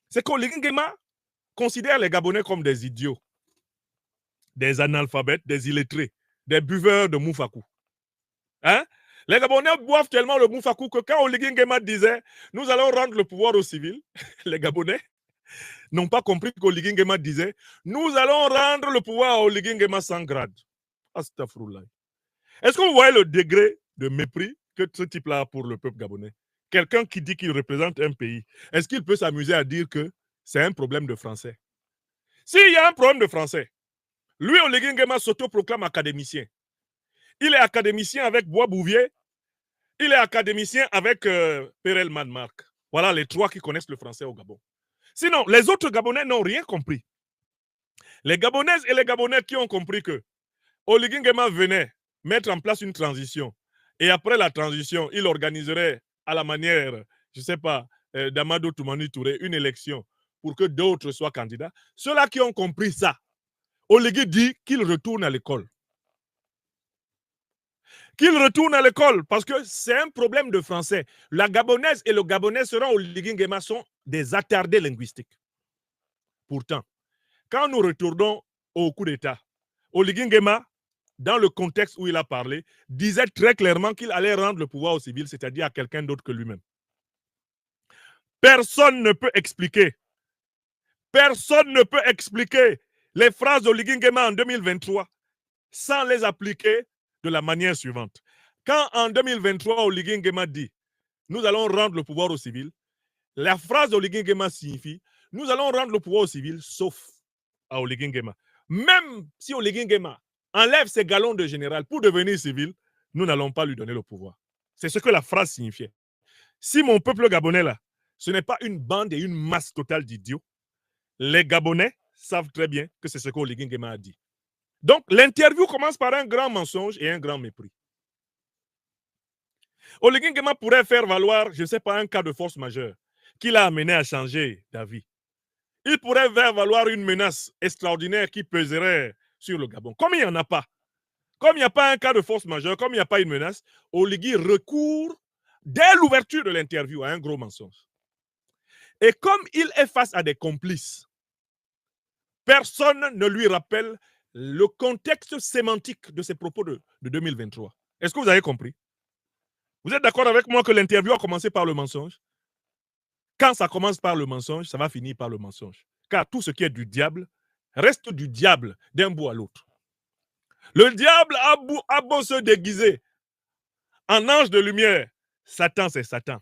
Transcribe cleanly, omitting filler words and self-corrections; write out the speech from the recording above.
C'est qu'Oligui Nguema considère les Gabonais comme des idiots, des analphabètes, des illettrés, des buveurs de Moufakou. Hein? Les Gabonais boivent tellement le Moufakou que quand Oligui Nguema disait « Nous allons rendre le pouvoir aux civils », les Gabonais n'ont pas compris qu'Oligui Nguema disait « Nous allons rendre le pouvoir à Oligui Nguema sans grade ». Astaghfirullah. Est-ce que vous voyez le degré de mépris que ce type-là a pour le peuple gabonais? Quelqu'un qui dit qu'il représente un pays, est-ce qu'il peut s'amuser à dire que c'est un problème de français? S'il y a un problème de français, lui, Oligui Nguema s'autoproclame académicien. Il est académicien avec Bois Bouvier, il est académicien avec Perel Manmark. Voilà les trois qui connaissent le français au Gabon. Sinon, les autres Gabonais n'ont rien compris. Les Gabonaises et les Gabonais qui ont compris que Oligui Nguema venait mettre en place une transition et après la transition, il organiserait à la manière, je ne sais pas, d'Amadou Toumani Touré, une élection pour que d'autres soient candidats. Ceux-là qui ont compris ça, Oligui dit qu'il retourne à l'école. Qu'il retourne à l'école parce que c'est un problème de français. La Gabonaise et le Gabonais seront Oligui Nguema sont des attardés linguistiques. Pourtant, quand nous retournons au coup d'État, Oligui Nguema, dans le contexte où il a parlé, disait très clairement qu'il allait rendre le pouvoir aux civils, c'est-à-dire à quelqu'un d'autre que lui-même. Personne ne peut expliquer les phrases d'Oligui Nguema en 2023 sans les appliquer de la manière suivante. Quand en 2023, Oligui Nguema dit « Nous allons rendre le pouvoir aux civils », la phrase d'Oligui Nguema signifie « Nous allons rendre le pouvoir aux civils, sauf à Oligui Nguema ». Même si Oligui Nguema enlève ses galons de général pour devenir civil, nous n'allons pas lui donner le pouvoir. C'est ce que la phrase signifiait. Si mon peuple gabonais, là, ce n'est pas une bande et une masse totale d'idiots, les Gabonais savent très bien que c'est ce qu'Oligui Nguema a dit. Donc, l'interview commence par un grand mensonge et un grand mépris. Oligui Nguema pourrait faire valoir, je ne sais pas, un cas de force majeure qui l'a amené à changer d'avis. Il pourrait faire valoir une menace extraordinaire qui peserait sur le Gabon. Comme il n'y en a pas, comme il n'y a pas un cas de force majeure, comme il n'y a pas une menace, Oligui recourt dès l'ouverture de l'interview à un gros mensonge. Et comme il est face à des complices, personne ne lui rappelle le contexte sémantique de ses propos de 2023. Est-ce que vous avez compris? Vous êtes d'accord avec moi que l'interview a commencé par le mensonge? Quand ça commence par le mensonge, ça va finir par le mensonge. Car tout ce qui est du diable reste du diable d'un bout à l'autre. Le diable a beau se déguiser en ange de lumière. Satan, c'est Satan.